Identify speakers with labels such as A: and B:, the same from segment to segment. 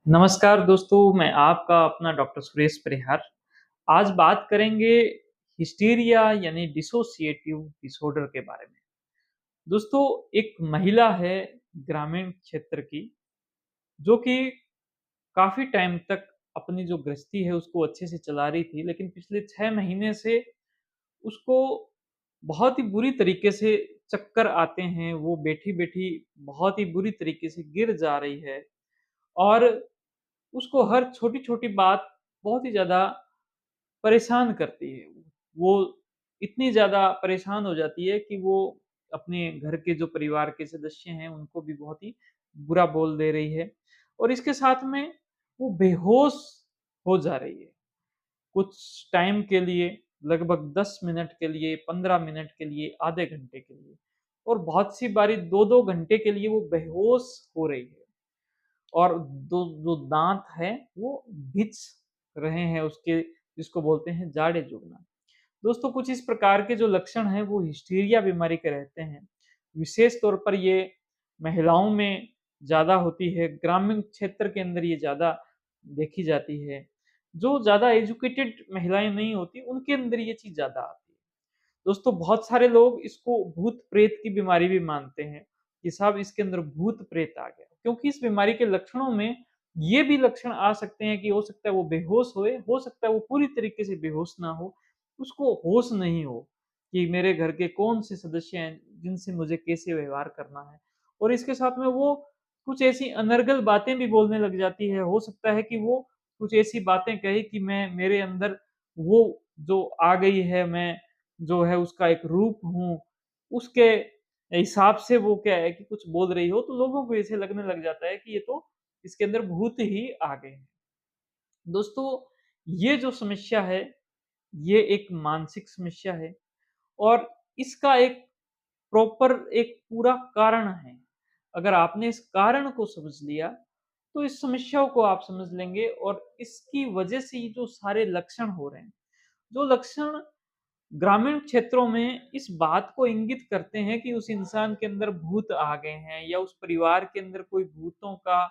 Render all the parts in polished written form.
A: नमस्कार दोस्तों, मैं आपका अपना डॉक्टर सुरेश परिहार। आज बात करेंगे हिस्टीरिया यानी डिसोसिएटिव डिसऑर्डर के बारे में। दोस्तों, एक महिला है ग्रामीण क्षेत्र की, जो कि काफ़ी टाइम तक अपनी जो गृहस्थी है उसको अच्छे से चला रही थी, लेकिन पिछले 6 महीने से उसको बहुत ही बुरी तरीके से चक्कर आते हैं। वो बैठी-बैठी बहुत ही बुरी तरीके से गिर जा रही है और उसको हर छोटी-छोटी बात बहुत ही ज़्यादा परेशान करती है। वो इतनी ज़्यादा परेशान हो जाती है कि वो अपने घर के जो परिवार के सदस्य हैं, उनको भी बहुत ही बुरा बोल दे रही है और इसके साथ में वो बेहोश हो जा रही है। कुछ टाइम के लिए, लगभग 10 मिनट के लिए, 15 मिनट के लिए, आधे घंटे के लिए और बहुत सी बारी 2-2 घंटे के लिए वो बेहोश हो रही है। और दो जो दाँत हैं वो घिस रहे हैं उसके, जिसको बोलते हैं जाड़े जुगना। दोस्तों, कुछ इस प्रकार के जो लक्षण हैं वो हिस्टीरिया बीमारी के रहते हैं। विशेष तौर पर ये महिलाओं में ज़्यादा होती है, ग्रामीण क्षेत्र के अंदर ये ज़्यादा देखी जाती है। जो ज़्यादा एजुकेटेड महिलाएँ नहीं होती, उनके अंदर ये चीज़ ज़्यादा आती है। दोस्तों, बहुत सारे लोग इसको भूत-प्रेत की बीमारी भी मानते हैं, कि साहब इसके अंदर भूत-प्रेत आ गया। क्योंकि इस बीमारी के लक्षणों में ये भी लक्षण आ सकते हैं कि हो सकता है वो बेहोश होए, हो सकता है वो पूरी तरीके से बेहोश ना हो, उसको होश नहीं हो कि मेरे घर के कौन-से सदस्य हैं, जिनसे मुझे कैसे व्यवहार करना है। और इसके साथ में वो कुछ ऐसी अनर्गल बातें भी बोलने लग जाती है। हो सकता है कि वो कुछ ऐसी बातें कहे कि मैं मेरे अंदर वो जो आ गई है, मैं जो है उसका एक रूप हूँ, उसके हिसाब से वो क्या है कि कुछ बोल रही हो, तो लोगों को ऐसे लगने लग जाता है कि ये तो इसके अंदर भूत ही आ गए हैं। दोस्तों, ये जो समस्या है, ये एक मानसिक समस्या है और इसका एक प्रॉपर एक पूरा कारण है। अगर आपने इस कारण को समझ लिया, तो इस समस्याओं को आप समझ लेंगे और इसकी वजह से ये जो सारे लक्षण हो रहे हैं, जो लक्षण ग्रामीण क्षेत्रों में इस बात को इंगित करते हैं कि उस इंसान के अंदर भूत आ गए हैं या उस परिवार के अंदर कोई भूतों का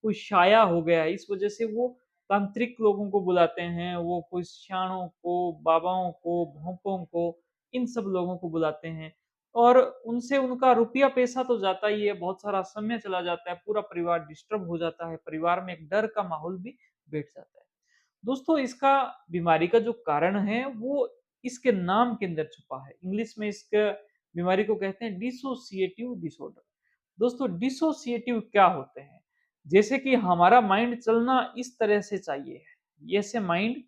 A: कोई साया हो गया है। इस वजह से वो तांत्रिक लोगों को बुलाते हैं, वो कोई सयाणों को, बाबाओं को, भोंपों को, इन सब लोगों को बुलाते हैं और उनसे उनका रुपया-पैसा तो जाता ही है, बहुत सारा समय चला जाता है, पूरा परिवार डिस्टर्ब हो जाता है, परिवार में एक डर का माहौल भी बैठ जाता है। दोस्तों, इसका बीमारी का जो कारण है वो इसके नाम के अंदर छुपा है। इंग्लिश में इसका बीमारी को कहते हैं डिसोसिएटिव डिसऑर्डर। दोस्तों, डिसोसिएटिव क्या होते हैं? जैसे कि हमारा माइंड चलना इस तरह से चाहिए, ऐसे माइंड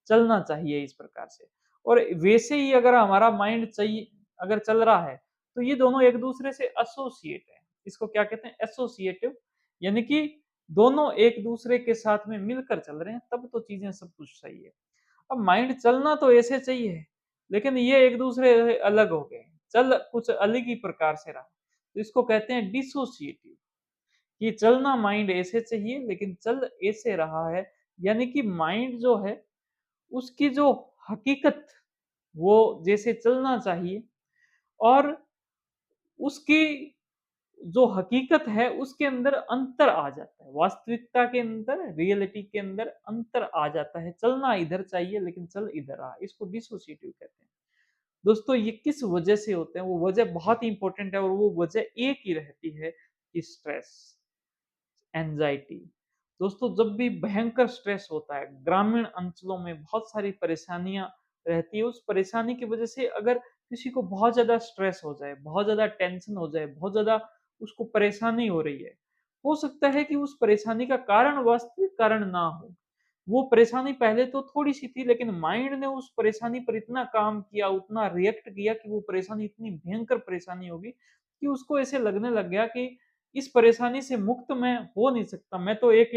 A: चलना चाहिए इस प्रकार से और वैसे ही अगर हमारा माइंड चाहिए अगर चल रहा है, तो ये दोनों एक-दूसरे से एसोसिएट हैं। इसको क्या कहते हैं? एसोसिएटिव यानी कि दोनों एक-दूसरे के साथ में मिलकर चल रहे हैं, तब तो चीज़ें सब कुछ सही है। अब माइंड चलना तो ऐसे चाहिए, लेकिन ये एक-दूसरे से अलग हो गए, चल कुछ अलग ही प्रकार से रहा। तो इसको कहते हैं डिसोसिएटिव कि चलना माइंड ऐसे चाहिए, लेकिन चल ऐसे रहा है, यानी कि माइंड जो है, उसकी जो हकीकत, वो जैसे चलना चाहिए और उसकी जो हकीकत है उसके अंदर अंतर आ जाता है। वास्तविकता के अंदर, रियलिटी के अंदर अंतर आ जाता है। चलना इधर चाहिए लेकिन चल इधर रहा। इसको डिसोसिएटिव कहते हैं। दोस्तों, ये किस वजह से होते हैं? वो वजह बहुत ही इंपॉर्टेंट है और वो वजह एक ही रहती है कि स्ट्रेस, एंग्ज़ायटी। दोस्तों, जब भी भयंकर स्ट्रेस होता है, ग्रामीण अंचलों में बहुत सारी परेशानियाँ रहती है। उस परेशानी की वजह से अगर किसी को बहुत ज़्यादा स्ट्रेस हो जाए, बहुत ज़्यादा टेंशन हो जाए, बहुत ज़्यादा उसको परेशानी हो रही है, हो सकता है कि उस परेशानी का कारण वास्तविक कारण ना हो। वो परेशानी पहले तो थोड़ी-सी थी, लेकिन माइंड ने उस परेशानी पर इतना काम किया, उतना रिएक्ट किया कि वो परेशानी इतनी भयंकर परेशानी हो गई कि उसको ऐसे लगने लग गया कि इस परेशानी से मुक्त मैं हो नहीं सकता। मैं तो एक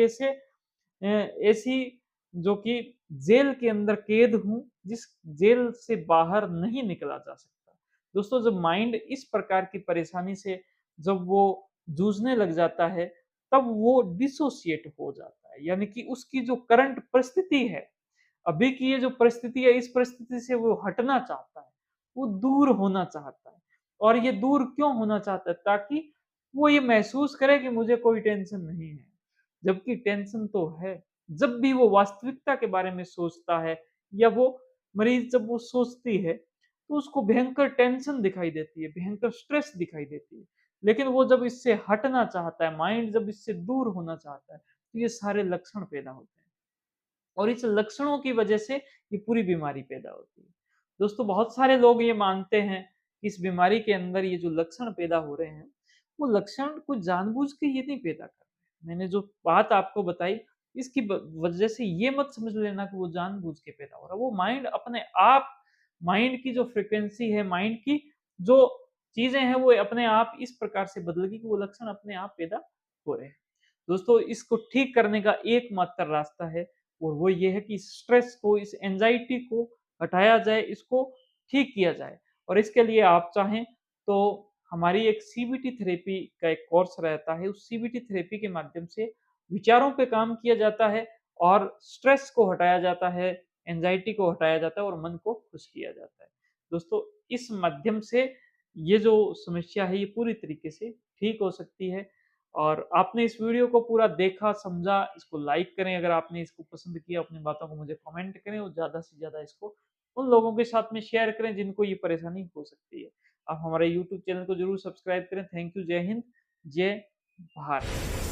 A: ऐसी जो कि जेल के अंदर कैद हूँ, जिस जेल से बाहर नहीं निकला जा सकता। दोस्तों, जब माइंड इस प्रकार की परेशानी से जब वो जूझने लग जाता है, तब वो डिसोसिएट हो जाता है। यानी कि उसकी जो करंट परिस्थिति है, अभी की ये जो परिस्थिति है, इस परिस्थिति से वो हटना चाहता है, वो दूर होना चाहता है। और ये दूर क्यों होना चाहता है? ताकि वो ये महसूस करे कि मुझे कोई टेंशन नहीं है। जबकि टेंशन तो है। जब भी वो वास्तविकता के बारे में सोचता है या वो मरीज़ जब वो सोचती है, तो उसको भयंकर टेंशन दिखाई देती है, भयंकर स्ट्रेस दिखाई देती है। लेकिन वो जब इससे हटना चाहता है, माइंड जब इससे दूर होना चाहता है, तो ये सारे लक्षण पैदा होते हैं। और इस लक्षणों की वजह से ये पूरी बीमारी पैदा होती है। दोस्तों बहुत सारे लोग ये मानते हैं कि इस बीमारी के अंदर ये जो लक्षण पैदा हो रहे हैं, वो लक्षण कुछ जानबूझ के ये नहीं पैदा कर रहे। मैंने जो बात आपको बताई इसकी वजह से ये मत समझ लेना कि वो जानबूझ के पैदा हो रहा है। वो माइंड अपने आप माइंड की जो फ्रीक्वेंसी है, माइंड की जो चीज़ें हैं वो अपने आप इस प्रकार से बदलेगी कि वो लक्षण अपने आप पैदा हो रहे हैं। दोस्तों इसको ठीक करने का एकमात्र रास्ता है और वो ये है कि इस स्ट्रेस को, इस एंग्ज़ायटी को हटाया जाए, इसको ठीक किया जाए। और इसके लिए आप चाहें तो हमारी एक सीबीटी थेरेपी का एक कोर्स रहता है, उस सीबीटी थेरेपी के माध्यम से विचारों पे काम किया जाता है और स्ट्रेस को हटाया जाता है, एंग्ज़ायटी को हटाया जाता है और मन को खुश किया जाता है। दोस्तों इस माध्यम से ये जो समस्या है ये पूरी तरीके से ठीक हो सकती है। और आपने इस वीडियो को पूरा देखा, समझा, इसको लाइक करें अगर आपने इसको पसंद किया, अपनी बातों को मुझे कमेंट करें और ज़्यादा से ज़्यादा इसको उन लोगों के साथ में शेयर करें जिनको ये परेशानी हो सकती है। आप हमारे यूट्यूब चैनल को ज़रूर सब्सक्राइब करें। Thank you. जय हिंद, जय भारत।